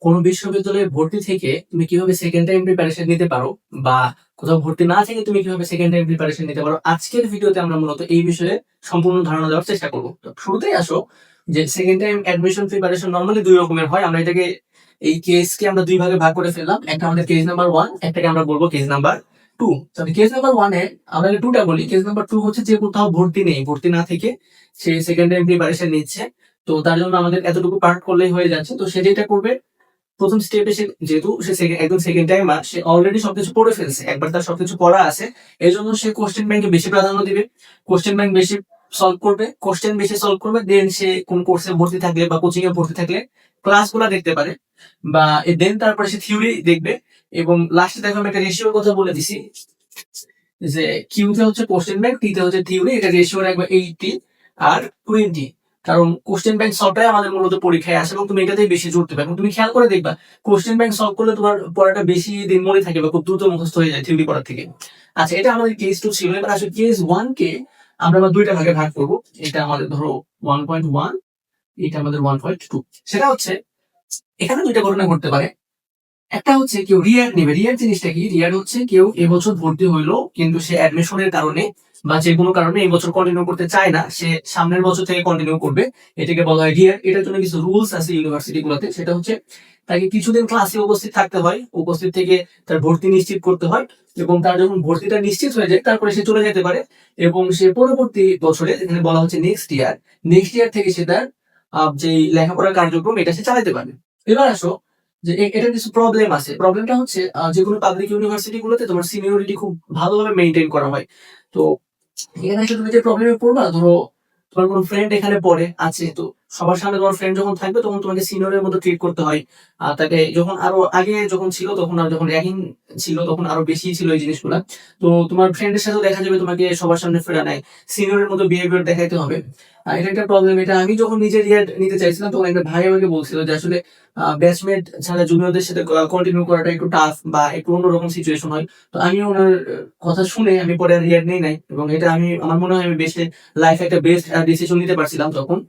কোনো বিশ্ববিদ্যালয়ে ভর্তি থেকে তুমি কিভাবে সেকেন্ড টাইম প্রিপারেশন নিতে পারো, বা কোথাও ভর্তি না থেকে তুমি কিভাবে সেকেন্ড টাইম প্রিপারেশন নিতে পারো, আজকের ভিডিওতে আমরা মূলত এই বিষয়ে সম্পূর্ণ ধারণা দেওয়ার চেষ্টা করবো। তো শুরুতেই আসো যে second time admission preparation normally দুই রকমের হয়। আমরা এটাকে এই কেসকে আমরা দুই ভাগে ভাগ করে ফেললাম। একটা আমাদের কেস নাম্বার 1, একটাকে আমরা বলবো কেস নাম্বার 2। তবে কেস নাম্বার 1 এ আমরা টুটা বলি। কেস নাম্বার 2 হচ্ছে যে কোথাও ভর্তি নেই, ভর্তি না থেকে সে সেকেন্ড টাইম প্রিপারেশন নিচ্ছে। তো তার জন্য আমাদের এতটুকু পার্ট করলেই হয়ে যাচ্ছে। তো সে যেটা করবে, প্রথম স্টেপে সে যেহেতু সে একদম সেকেন্ড টাইমার, সে অলরেডি সবকিছু পড়ে ফেলছে, একবার তার সবকিছু পড়া আছে। এই জন্য সে কোশ্চেন ব্যাংকে বেশি প্রাধান্য দিবে, কোশ্চেন ব্যাংক বেশি সলভ করবে, কোশ্চেন বেশি সলভ করবে। দেন সে কোন কোর্সে ভর্তি থাকলে বা কোচিং এ ভর্তি থাকলে ক্লাসগুলো দেখতে পারে, বা দেন তারপরে সে থিওরি দেখবে। এবং লাস্টে দেখো আমি একটা রেশিওর কথা বলে দিছি, যে কিউতে হচ্ছে কোশ্চেন ব্যাংক, টিতে হচ্ছে থিওরি। এটা রেশিও রাখবে 80 আর 20। কারণ কোশ্চেন ব্যাংক সলভটাই আমাদের মূলত পরীক্ষায় আসে এবং তুমি এটাতেই বেশি জোর দেবে। এবং তুমি খেয়াল করে দেখবা, কোশ্চেন ব্যাংক সলভ করলে তোমার পড়াটা বেশি দিন মনে থাকে বা খুব দ্রুত মুখস্থ হয়ে যায় থিওরি পড়ার থেকে। আচ্ছা, এটা আমাদের কেস 2 ছিল। এবার আসলে কেস 1 কে আমরা আবার দুইটা ভাগে ভাগ করবো। এটা আমাদের ধরো 1.1, এটা আমাদের 1.2। সেটা হচ্ছে এখানে দুইটা ঘটনা ঘটতে পারে। একটা হচ্ছে কেউ রিয়ার নেবে। রিয়ার জিনিসটা কি? রিয়ার হচ্ছে কেউ এবছর ভর্তি হইলো কিন্তু সে অ্যাডমিশনের কারণে বা যে কোনো কারণে এই বছর কন্টিনিউ করতে চায় না, সে সামনের বছর থেকে কন্টিনিউ করবে। এটাকে বলা হয় রিয়ার। এটার জন্য কিছু রুলস আছে ইউনিভার্সিটি গুলোতে। সেটা হচ্ছে তাকে কিছুদিন ক্লাসে উপস্থিত থাকতে হয়, উপস্থিত থেকে তার ভর্তি নিশ্চিত করতে হয়, এবং তার যখন ভর্তিটা নিশ্চিত হয়ে যায় তারপরে সে চলে যেতে পারে। এবং সে পরবর্তী বছরে, এখানে বলা হচ্ছে নেক্সট ইয়ার থেকে সে তার যে লেখাপড়ার কার্যক্রম এটা সে চালাতে পারবে। এবার আসো যে এটার কিছু প্রবলেম আছে। প্রবলেমটা হচ্ছে যে কোনো পাবলিক ইউনিভার্সিটি গুলোতে তোমার সিনিয়রিটি খুব ভালোভাবে মেনটেন করা হয়। তো এখানে এসে তুমি যে প্রবলেমে পড়বা, ধরো তোমার কোনো ফ্রেন্ড এখানে পড়ে আছে, তো সবার সামনে তোমার ফ্রেন্ড যখন থাকবে তখন তোমাকে সিনিয়রের মতো ট্রিট করতে হয়। আর তাকে যখন আরো আগে যখন ছিল তখন, আর যখন র্যাগিং ছিল তখন আরো বেশি ছিল এই জিনিসগুলা। তো তোমার ফ্রেন্ডের সাথে দেখা যাবে তোমাকে সবার সামনে ফেরা নেয়, সিনিয়রের মতো বিহেভিয়ার দেখাইতে হবে। এটা একটা প্রবলেম। এটা আমি যখন নিজে রিয়াক্ট নিতে চাইছিলাম তখন একটা ভাই আমাকে বলছিল যে আসলে ব্যাচমেট ছাড়া জুনিয়রদের সাথে কন্টিনিউ করাটা একটু টাফ বা একটু অন্যরকম সিচুয়েশন হয়। তো আমি ওনার কথা শুনে আমি পরে রিয়াক্ট নেই নাই, এবং এটা আমি আমার মনে হয় আমি বেস্ট লাইফে একটা বেস্ট ডিসিশন নিতে পারছিলাম তখন।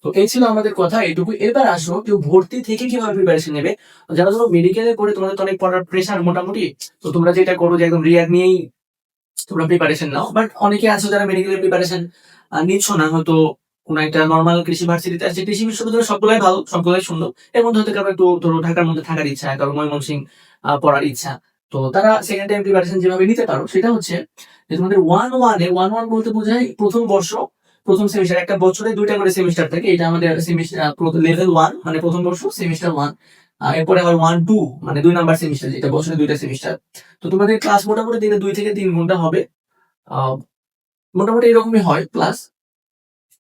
তো এই ছিল আমাদের কথা, এটুকু। এবার আসো কেউ ভর্তি থেকে কিভাবে প্রিপারেশন নেবে। যারা ধরো মেডিকেলে করে, তোমাদের তো অনেক পড়ার প্রেশার মোটামুটি, তো তোমরা যেটা করো যে একদম রিয়াক্ট নিয়েই তোমরা প্রিপারেশন নাও। বাট অনেকে আছে যারা মেডিকেলের প্রিপারেশন নিচ্ছ না, হয়তো কোনো একটা নর্মাল কৃষি ভার্সিটিতে আছে। কৃষি বিশ্ববিদ্যালয় সবগুলাই ভালো, সবগুলাই সুন্দর। এর মধ্যে হয়তো কারো একটু ধরো ঢাকার মধ্যে থাকার ইচ্ছা, কারো ময়মনসিং পড়ার ইচ্ছা। তো তারা সেকেন্ড টাইম প্রিপারেশন যেভাবে নিতে পারো সেটা হচ্ছে যে তোমাদের 1-1 বলতে বোঝায় প্রথম বর্ষ, প্রথম সেমিস্টার। একটা বছরে দুইটা করে সেমিস্টার থাকে। এটা আমাদের সেমিস্টার লেভেল 1 মানে প্রথম বর্ষ, সেমিস্টার 1। এরপরে আবার 1-2 মানে 2 নাম্বার সেমিস্টার, যেটা বছরে দুইটা সেমিস্টার। তো তোমাদের ক্লাস মোটামুটি দিনে 2 থেকে 3 ঘন্টা হবে। আহ, মোটামুটি এরকমই হয় প্লাস।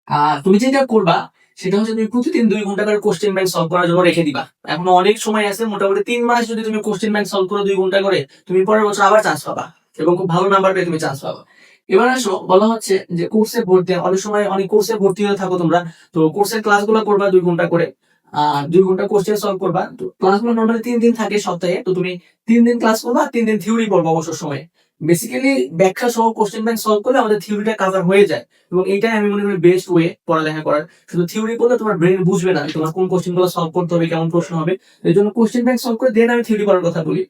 আর তুমি যেটা করবা সেটা হচ্ছে তুমি প্রতিদিন 2 ঘন্টা করে কোশ্চেন ব্যাংক সলভ করার জন্য রেখে দিবা। এখনো অনেক সময় আছে, মোটামুটি 3 মাস যদি তুমি কোশ্চেন ব্যাংক সলভ করো 2 ঘন্টা করে, তুমি পরের বছর আবার চান্স পাবা এবং খুব ভালো নাম্বার পেয়ে তুমি চান্স পাবা। এবার আসো, বলা হচ্ছে যে কোর্সে ভর্তি, অনেক সময় অনেক কোর্সে ভর্তি হয়ে থাকো তোমরা। তো কোর্সের ক্লাসগুলো করবা 2 ঘন্টা করে, আর 2 ঘন্টা কোশ্চেন সলভ করবা। তো ক্লাসগুলো নর্মালি 3 দিন থাকে সপ্তাহে। তো তুমি 3 দিন ক্লাস করবা, 3 দিন থিওরি পড়বা অবসর সময়। বেসিক্যালি ব্যাখ্যা সহ কোশ্চেন ব্যাংক সলভ করলে আমাদের থিওরিটা কভার হয়ে যায়, এবং এইটাই আমি মনে করি বেস্ট ওয়ে পড়ালেখা করার। শুধু থিওরি করলে তোমার ব্রেন বুঝবে না তোমার কোন কোশ্চেন গুলো সলভ করতে হবে, কেমন প্রশ্ন হবে। এই জন্য কোশ্চেন ব্যাংক সলভ করে দেন আমি থিওরি করার কথা বলি।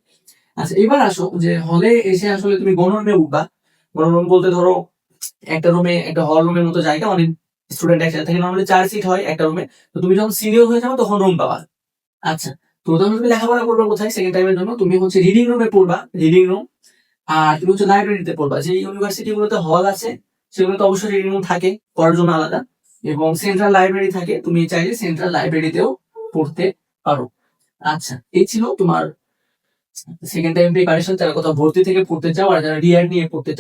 আচ্ছা, এবার আসো যে হলে এসে আসলে তুমি গণরুমে উঠবা। গণরুম বলতে ধরো একটা রুমে, একটা হল রুমের মতো জায়গা, অনেক স্টুডেন্ট একসাথে থাকে। নর্মালি 4 সিট হয় একটা রুমে। তো তুমি যখন সিনিয়র হয়ে যাবে তখন রুম পাবা। আচ্ছা, তো তখন তুমি লেখাপড়া করবে কোথায়? সেকেন্ড টাইমের জন্য তুমি হচ্ছে রিডিং রুমে পড়বা, রিডিং রুম। আর তুমি হচ্ছে লাইব্রেরিতে পড়বা। যে ইউনিভার্সিটি গুলোতে হল আছে সেগুলোতে অবশ্যই রিডিং রুম থাকে পড়ার জন্য আলাদা, এবং সেন্ট্রাল লাইব্রেরি থাকে। তুমি চাইলে সেন্ট্রাল লাইব্রেরিতেও পড়তে পারো। আচ্ছা, এই ছিল তোমার সেকেন্ড টাইম প্রিপারেশন। যারা কোথাও ভর্তি থেকে পড়তে চাও আর যারা রিয়ার নিয়ে পড়তে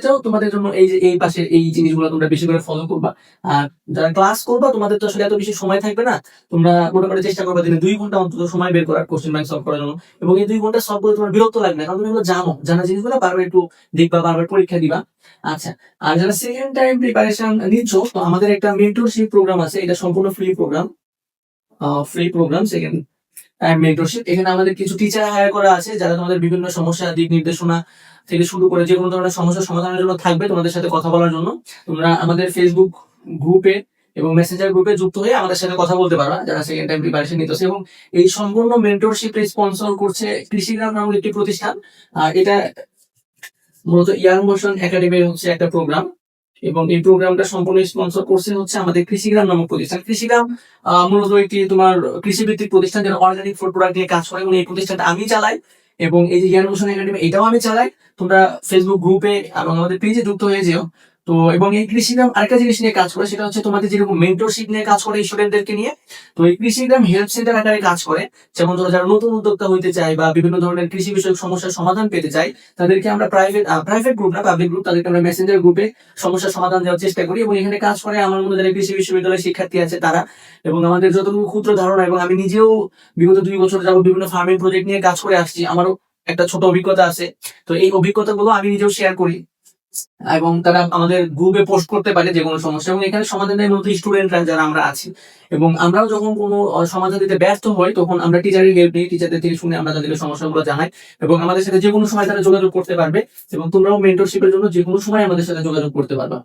চাও তোমাদের জন্য এই যে এই পাশে এই জিনিসগুলো তোমরা বেশি করে ফলো করবা। আর যারা ক্লাস করবা তোমাদের তো আসলে এত বেশি সময় থাকবে না। তোমরা মোটামুটি চেষ্টা করবা দিনে 2 ঘন্টা অন্তত সময় বের করার কোশ্চেন ব্যাংক সলভ করার জন্য। এবং এই 2 ঘন্টা সলভ করে তোমার বিরক্ত লাগবে না, কারণ তুমি এগুলো জানো, জানা জিনিসগুলো বারবার একটু দেখবা, বারবার পরীক্ষা দিবা। আচ্ছা, আর যারা সেকেন্ড টাইম প্রিপারেশন নিচ্ছ, তো আমাদের একটা মেন্টরশিপ প্রোগ্রাম আছে। এটা সম্পূর্ণ ফ্রি প্রোগ্রাম সেকেন্ড মেন্টরশিপ। এখানে আমাদের কিছু টিচার হায়ার করা আছে যারা তোমাদের বিভিন্ন সমস্যা দিক নির্দেশনা থেকে শুরু করে যে কোনো ধরনের সমস্যার সমাধানের জন্য থাকবে তোমাদের সাথে কথা বলার জন্য। তোমরা আমাদের ফেসবুক গ্রুপে এবং মেসেঞ্জার গ্রুপে যুক্ত হয়ে আমাদের সাথে কথা বলতে পারবা যারা সেকেন্ড টাইম প্রিপারেশন নিতেছে। এবং এই সম্পূর্ণ মেন্টরশিপ স্পন্সর করছে কৃষিগ্রাম নামক একটি প্রতিষ্ঠান। এটা মূলত ইয়াং মোশন একাডেমির হচ্ছে একটা প্রোগ্রাম, এবং এই প্রোগ্রামটা সম্পূর্ণ স্পন্সর করছে হচ্ছে আমাদের কৃষিগ্রাম নামক প্রতিষ্ঠান। কৃষিগ্রাম মূলত একটি তোমার কৃষিভিত্তিক প্রতিষ্ঠান যারা অর্গানিক ফুড প্রোডাক্ট নিয়ে কাজ করে, এবং এই প্রতিষ্ঠানটা আমি চালাই। এবং এই যে ইয়াং মোশন একাডেমি এটাও আমি চালাই। তোমরা ফেসবুক গ্রুপে এবং আমাদের পেজে যুক্ত হয়ে যেও। তো এবং এই কৃষিগ্রাম আরেকটা জিনিস নিয়ে কাজ করে, সেটা হচ্ছে তোমাদের যেরকম মেন্টরশিপ নিয়ে কাজ করে স্টুডেন্টদেরকে নিয়ে। তো এই কৃষিগ্রাম হেল্প সেন্টার আকারে কাজ করে। যেমন ধরো যারা নতুন উদ্যোক্তা হইতে চায় বা বিভিন্ন ধরনের কৃষি বিষয়ক সমস্যার সমাধান পেতে চায়, তাদেরকে আমরা প্রাইভেট গ্রুপ না পাবলিক গ্রুপ, তাদেরকে আমরা মেসেঞ্জার গ্রুপে সমস্যার সমাধান দেওয়ার চেষ্টা করি। এবং এখানে কাজ করে আমার মনে যারা কৃষি বিশ্ববিদ্যালয়ের শিক্ষার্থী আছে তারা। এবং আমাদের যতটুকু ক্ষুদ্র ধারণা, এবং আমি নিজেও বিগত 2 বছর যাবত বিভিন্ন ফার্মিং প্রজেক্ট নিয়ে কাজ করে আসছি, আমারও একটা ছোট অভিজ্ঞতা আছে। তো এই অভিজ্ঞতাগুলো আমি নিজেও শেয়ার করি, এবং তারা আমাদের গ্রুপে পোস্ট করতে পারে যে কোনো সমস্যা, এবং এখানে সমাধান দেয় মূলত স্টুডেন্টরা যারা আমরা আছি। এবং আমরাও যখন কোনো সমাধান দিতে ব্যর্থ হই তখন আমরা টিচারের হেল্প নিই, টিচারদের থেকে শুনে আমরা তাদের সমস্যাগুলো জানাই, এবং আমাদের সাথে যে কোনো সময় তারা যোগাযোগ করতে পারবে। এবং তোমরাও মেন্টরশিপের জন্য যে কোনো সময় আমাদের সাথে যোগাযোগ করতে পারবা।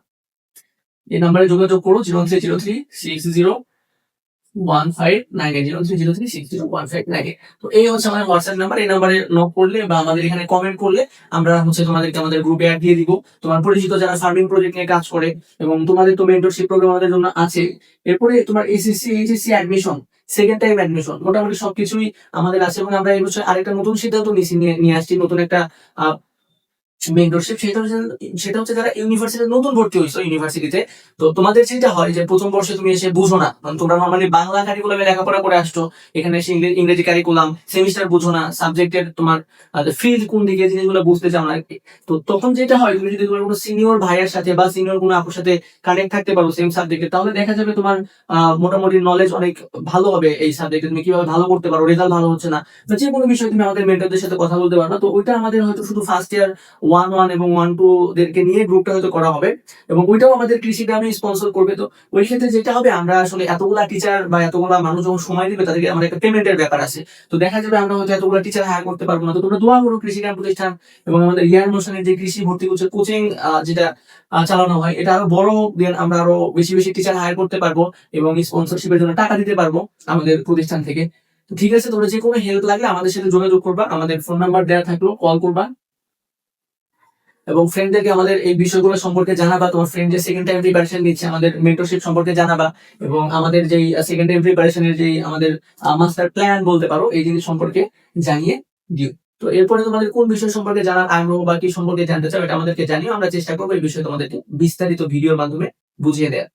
এই নাম্বারে যোগাযোগ করো 0303601598, তো এই হচ্ছে আমার হোয়াটসঅ্যাপ নাম্বার। এই নাম্বারে নক করলে বা আমাদের এখানে কমেন্ট করলে আমরা হচ্ছে তোমাদেরকে আমাদের গ্রুপে অ্যাড দিয়ে দিব। তোমার পরিচিত যারা ফার্মিং প্রজেক্ট নিয়ে কাজ করে, এবং তোমাদের তো মেন্টরশিপ প্রোগ্রাম আমাদের জন্য আছে। এরপরে তোমার SSC HSC admission, second time admission, মোটামুটি সবকিছুই আমাদের আছে। এবং আমরা এই বছর আরেকটা নতুন সিদ্ধান্ত নিয়ে আসছি, নতুন একটা মেন্টরশিপ। সেটা হচ্ছে যারা ইউনিভার্সিটিতে নতুন ভর্তি হয়েছো ইউনিভার্সিটিতে। তো তোমাদের যেটা হয় যে প্রথম বর্ষে তুমি এসে বুঝো না, কারণ তোমরা নর্মালি বাংলা কারিকুলামে লেখাপড়া করে আসছো, এখানে এসে ইংরেজি কারিকুলাম সেমিস্টার বুঝো না, সাবজেক্টের তোমার ফিল্ড কোন দিকে জিনিসগুলো বুঝতে চাও না। তো তখন যেটা হয়, তুমি যদি তোমার কোনো সিনিয়র ভাইয়ের সাথে বা সিনিয়র কোনো আপুর সাথে কানেক্ট থাকতে পারো সেম সাবজেক্টে, তাহলে দেখা যাবে তোমার মোটামুটি নলেজ অনেক ভালো হবে এই সাবজেক্টে। তুমি কিভাবে ভালো করতে পারো, রেজাল্ট ভালো হচ্ছে না, বা যে কোনো বিষয়ে তুমি আমাদের মেন্টরদের সাথে কথা বলতে পারো না। তো ওইটা আমাদের হয়তো শুধু ফার্স্ট ইয়ার 1-1 এবং 1-2 দেরকে নিয়ে গ্রুপটা হয়তো করা হবে, এবং ওইটাও আমাদের কৃষি গ্রামে স্পন্সর করবে। তো ওই ক্ষেত্রে যেটা হবে, আমরা আসলে এতগুলা টিচার বা এতগুলা মানুষ যখন সময় দিবে, তাদেরকে আমাদের একটা পেমেন্টের ব্যাপার আছে। তো দেখা যাবে আমরা হয়তো এতগুলা টিচার হায়ার করতে পারবো না। তো তোমরা দোয়া করো কৃষি গ্রাম প্রতিষ্ঠান এবং আমাদের ইয়ার মোশনের যে কৃষি ভর্তি কোচিং যেটা চালানো হয়, এটা আরো বড় হোক, দেন আমরা আরো বেশি বেশি টিচার হায়ার করতে পারবো এবং স্পন্সরশিপের জন্য টাকা দিতে পারবো আমাদের প্রতিষ্ঠান থেকে। তো ঠিক আছে, তোমরা যে কোনো হেল্প লাগলে আমাদের সাথে যোগাযোগ করবা, আমাদের ফোন নাম্বার দেওয়া থাকলো, কল করবা। এবং ফ্রেন্ডদেরকে আমাদের এই বিষয়গুলো সম্পর্কে জানাবা, তোমার ফ্রেন্ড যে সেকেন্ড টাইম প্রিপারেশন নিচ্ছে আমাদের মেন্টরশিপ সম্পর্কে জানাবা, এবং আমাদের যেই সেকেন্ড টাইম প্রিপারেশনের যেই আমাদের মাস্টার প্ল্যান বলতে পারো, এই জিনিস সম্পর্কে জানিয়ে দিও। তো এরপরে তোমাদের কোন বিষয় সম্পর্কে জানার আগ্রহ বা কি সম্পর্কে জানতে চাও, এটা আমাদেরকে জানিও। আমরা চেষ্টা করবো এই বিষয়ে তোমাদেরকে বিস্তারিত ভিডিওর মাধ্যমে বুঝিয়ে দেওয়ার।